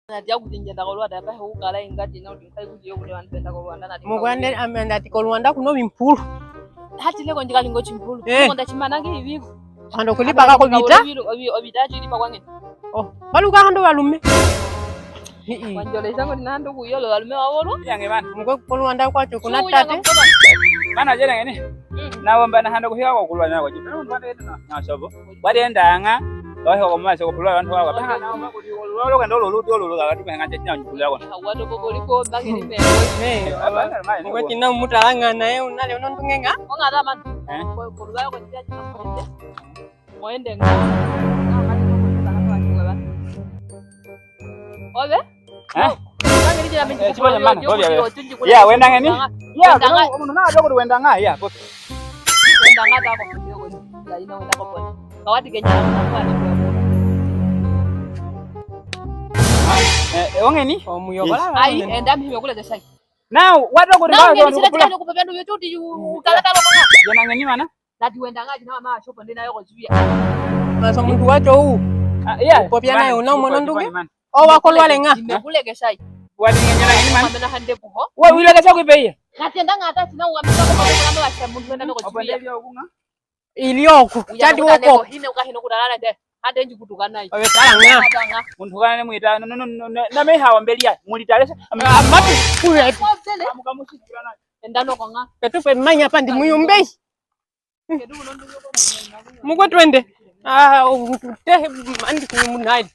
Nadia kutinjenda kwa Rwanda bahe ukala ingati na utinkai kujiyo kule wanapenda kwa Rwanda na mugwande amenda ati kwa Rwanda kuno bimpulu hati leko njikali ngo chimpulu ngo chimanangi hivi hando kulipa kako bita obidaji lipa kwange baluka hando balume wanjole zango ninando kuyolo balume wawolo yange bana mugwe kwa Rwanda kwacho kuna tate bana jere ngene nawomba na hando kuhiwa kwa kulwa nako jipe mbande na shobo badendanga baho kwa maso kwa kulwa abantu wako bana naomba kulwa kwa ndolo lolo ngati ngache nyanyu kulwa kwa hawato boliko bangi ni me mugwe tina mutalanga naye unale unondungenga ngara man kulwa kwa ndia chinakwende moende obe ya wenda ngani ya umuntu nadogo wenda nga ya wenda nga dako kidogo ina wenda ko pole kawati kenya ongeni omuyobola ai enda mimi kule desai now wadogo ribazo ndikula ko pependo yotuti utalata lokona yana ngani mana nati wenda nga jina mama shopo ndina yoko zuia maso muntu wacho huu ya popia nayo na mwono ndunge wakolwa lenga nimekule shai wali ngene ngani mana mama hande buho wewe wile kacha kuipeia katenda ngata sina uamisa ko mama wa samu ndenda ko zuia ilioku chadi woko hine ukahino kutalala nde hade nji kutukana nayo owe talanga muntu kana muita na me hawa mbelia mulitalesa amatu kule amukamushikirana endano konga ketupe manya pandi muyumbei kedu nondu mugwe twende utehe mandi kumunadi